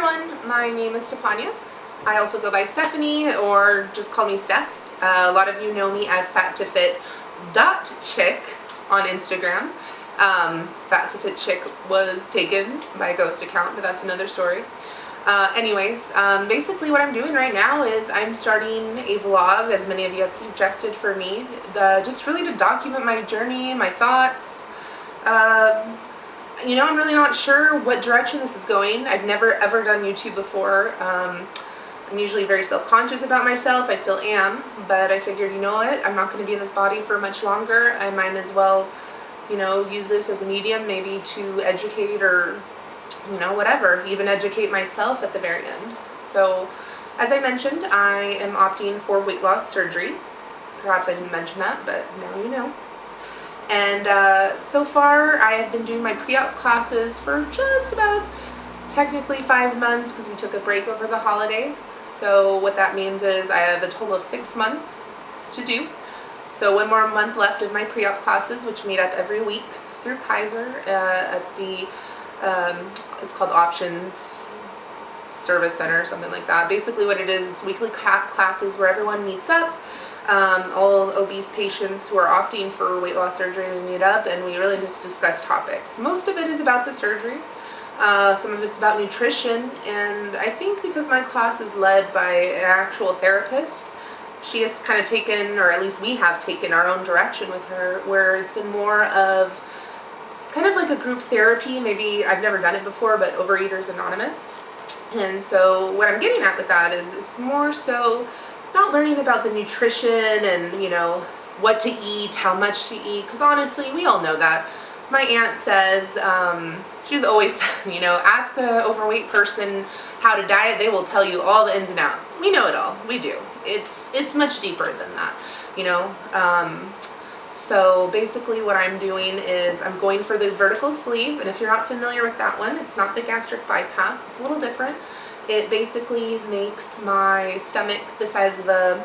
everyone, my name is Stefania. I also go by Stephanie, or just call me Steph. A lot of you know me as FatToFit.chick on Instagram. FatToFitChick was taken by a ghost account, but that's another story. Basically what I'm doing right now is I'm starting a vlog, as many of you have suggested for me, just really to document my journey, my thoughts. I'm really not sure what direction this is going. I've never ever done YouTube before. I'm usually very self-conscious about myself. I still am, but I figured, you know what, I'm not going to be in this body for much longer. I might as well, use this as a medium maybe to educate or, whatever, even educate myself at the very end. So, as I mentioned, I am opting for weight loss surgery. Perhaps I didn't mention that, but now you know. And so far, I have been doing my pre-op classes for just about technically 5 months because we took a break over the holidays. So what that means is I have a total of 6 months to do. So 1 more month left of my pre-op classes, which meet up every week through Kaiser at the, it's called Options Service Center, something like that. Basically what it is, it's weekly classes where everyone meets up. All obese patients who are opting for weight loss surgery to meet up, and we really just discuss topics. Most of it is about the surgery. Some of it's about nutrition, and I think because my class is led by an actual therapist, she has kind of taken, or at least we have taken, our own direction with her, where it's been more of kind of like a group therapy. Maybe I've never done it before, but Overeaters Anonymous. And so what I'm getting at with that is it's more so not learning about the nutrition and, what to eat, how much to eat, because honestly, we all know that. My aunt says, she's always said, ask an overweight person how to diet, they will tell you all the ins and outs. We know it all, we do. It's much deeper than that, So basically what I'm doing is I'm going for the vertical sleeve, and if you're not familiar with that one, it's not the gastric bypass, it's a little different. It basically makes my stomach the size of a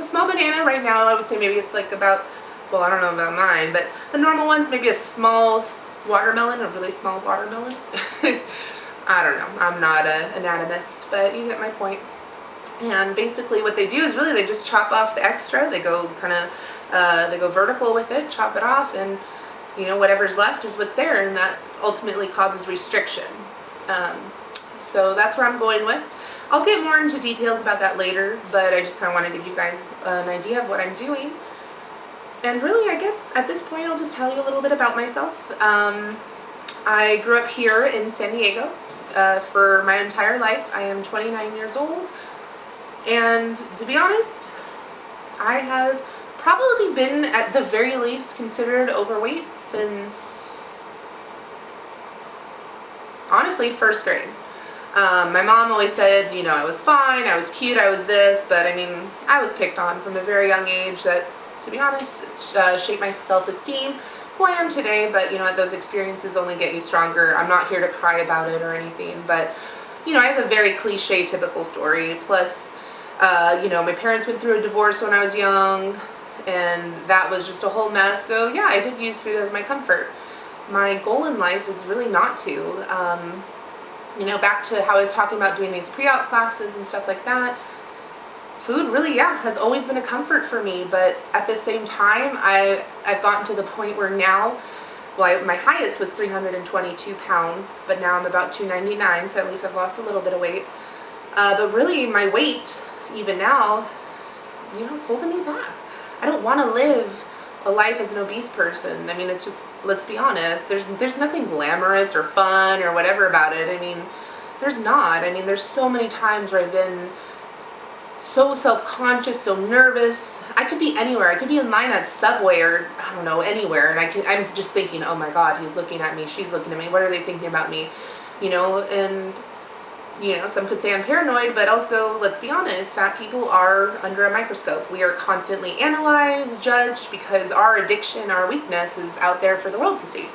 small banana. Right now I would say maybe it's like about, well, I don't know about mine, but the normal one's maybe a small watermelon, a really small watermelon. I don't know, I'm not an anatomist, but you get my point. And basically what they do is really they just chop off the extra. They go they go vertical with it, chop it off, and whatever's left is what's there, and that ultimately causes restriction. So that's where I'm going with. I'll get more into details about that later, but I just kind of want to give you guys an idea of what I'm doing. And really, I guess at this point, I'll just tell you a little bit about myself. I grew up here in San Diego for my entire life. I am 29 years old. And to be honest, I have probably been, at the very least, considered overweight since, honestly, 1st grade. My mom always said, I was fine, I was cute, I was this, but I mean, I was picked on from a very young age that, to be honest, shaped my self-esteem, who I am today, but those experiences only get you stronger. I'm not here to cry about it or anything, but, I have a very cliche, typical story. Plus, my parents went through a divorce when I was young, and that was just a whole mess, so yeah, I did use food as my comfort. My goal in life is really not to. Back to how I was talking about doing these pre-op classes and stuff like that, food really, has always been a comfort for me, but at the same time, I've gotten to the point where now, my highest was 322 pounds, but now I'm about 299, so at least I've lost a little bit of weight. But really, my weight, even now, it's holding me back. I don't want to live a life as an obese person. I mean, it's just, let's be honest, there's nothing glamorous or fun or whatever about it. I mean, there's not. I mean, there's so many times where I've been so self-conscious, so nervous. I could be anywhere. I could be in line at Subway or, I don't know, anywhere, and I'm just thinking, oh my God, he's looking at me, she's looking at me, what are they thinking about me? And some could say I'm paranoid, but also, let's be honest, fat people are under a microscope. We are constantly analyzed, judged, because our addiction, our weakness is out there for the world to see.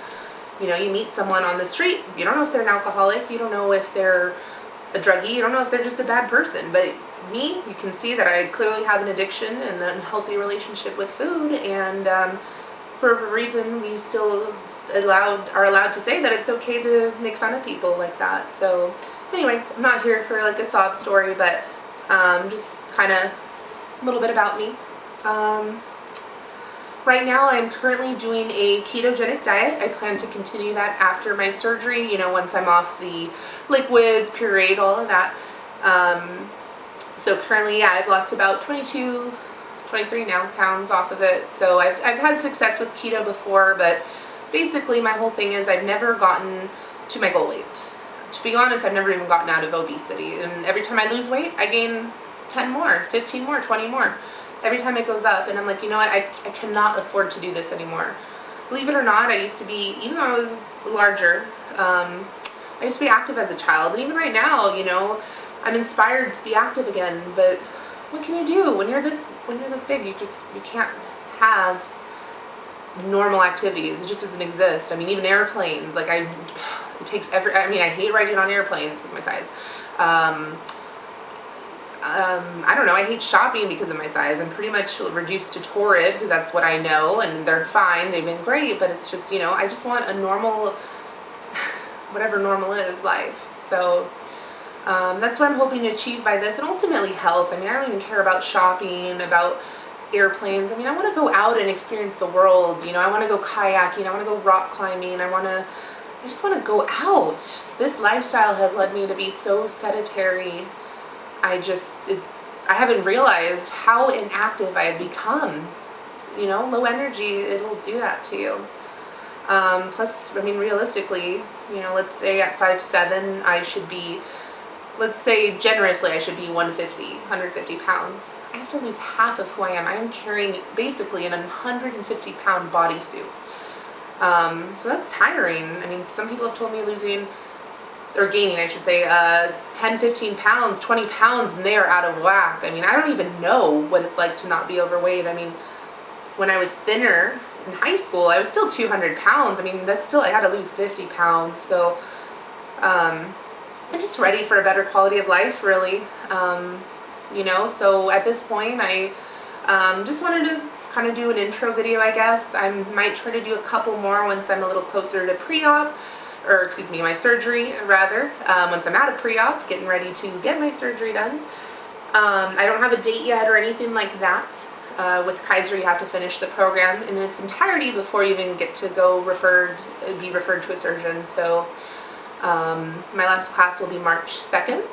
You meet someone on the street, you don't know if they're an alcoholic, you don't know if they're a druggie, you don't know if they're just a bad person, but me, you can see that I clearly have an addiction and an unhealthy relationship with food, and for a reason we still are allowed to say that it's okay to make fun of people like that. So anyways, I'm not here for like a sob story, but just kind of a little bit about me. Right now I'm currently doing a ketogenic diet. I plan to continue that after my surgery, once I'm off the liquids, pureed, all of that. So currently, yeah, I've lost about 22, 23 now pounds off of it. So I've had success with keto before, but basically my whole thing is I've never gotten to my goal weight. To be honest, I've never even gotten out of obesity. And every time I lose weight, I gain 10 more, 15 more, 20 more. Every time it goes up, and I'm like, you know what, I cannot afford to do this anymore. Believe it or not, I used to be, even though I was larger, I used to be active as a child, and even right now, I'm inspired to be active again. But what can you do when you're this big? You can't have normal activities. It just doesn't exist. I mean, even airplanes, like I hate riding on airplanes because of my size. I don't know, I hate shopping because of my size. I'm pretty much reduced to Torrid because that's what I know, and they're fine, they've been great, but it's just, I just want a normal, whatever normal is, life. So that's what I'm hoping to achieve by this, and ultimately health. I mean, I don't even care about shopping, about airplanes. I mean, I want to go out and experience the world, I want to go kayaking, I want to go rock climbing, I just want to go out. This lifestyle has led me to be so sedentary. I haven't realized how inactive I have become. Low energy, it'll do that to you. Plus, I mean, realistically, let's say at 5'7", I should be, let's say generously, I should be 150 pounds. I have to lose half of who I am. I am carrying basically an 150-pound bodysuit. So that's tiring. I mean, some people have told me gaining, I should say, 10, 15 pounds, 20 pounds, and they are out of whack. I mean, I don't even know what it's like to not be overweight. I mean, when I was thinner in high school, I was still 200 pounds. I mean, I had to lose 50 pounds. So, I'm just ready for a better quality of life, really. So at this point, I just wanted to kind of do an intro video, I guess. I might try to do a couple more once I'm a little closer to pre-op. Or excuse me, my surgery rather, once I'm out of pre-op, getting ready to get my surgery done. I don't have a date yet or anything like that. With Kaiser, you have to finish the program in its entirety before you even get to be referred to a surgeon. So my last class will be March 2nd.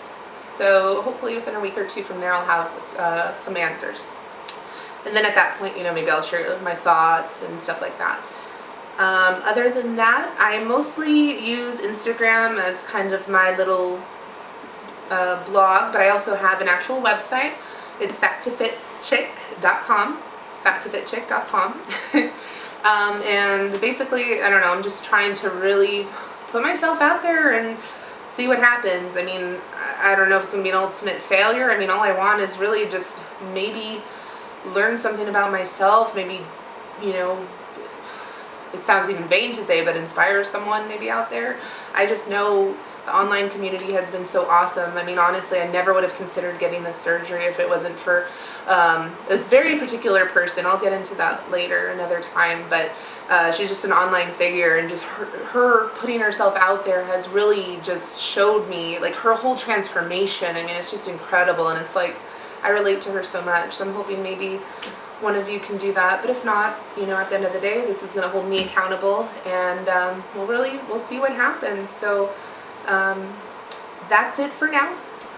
So hopefully within a week or two from there, I'll have some answers. And then at that point, maybe I'll share my thoughts and stuff like that. Other than that, I mostly use Instagram as kind of my little blog, but I also have an actual website. It's fattofitchick.com, fattofitchick.com. And basically, I don't know, I'm just trying to really put myself out there and see what happens. I mean, I don't know if it's going to be an ultimate failure. I mean, all I want is really just maybe learn something about myself, maybe, it sounds even vain to say, but inspire someone maybe out there. I just know the online community has been so awesome. I mean, honestly, I never would have considered getting this surgery if it wasn't for this very particular person. I'll get into that later another time, but she's just an online figure, and just her putting herself out there has really just showed me, like, her whole transformation. I mean, it's just incredible, and it's like, I relate to her so much. So I'm hoping maybe one of you can do that, but if not, at the end of the day, this is going to hold me accountable, and we'll see what happens. So that's it for now.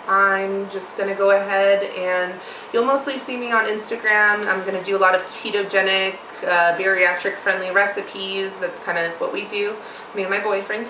I'm just going to go ahead, and you'll mostly see me on Instagram. I'm going to do a lot of ketogenic, bariatric friendly recipes. That's kind of what we do, me and my boyfriend.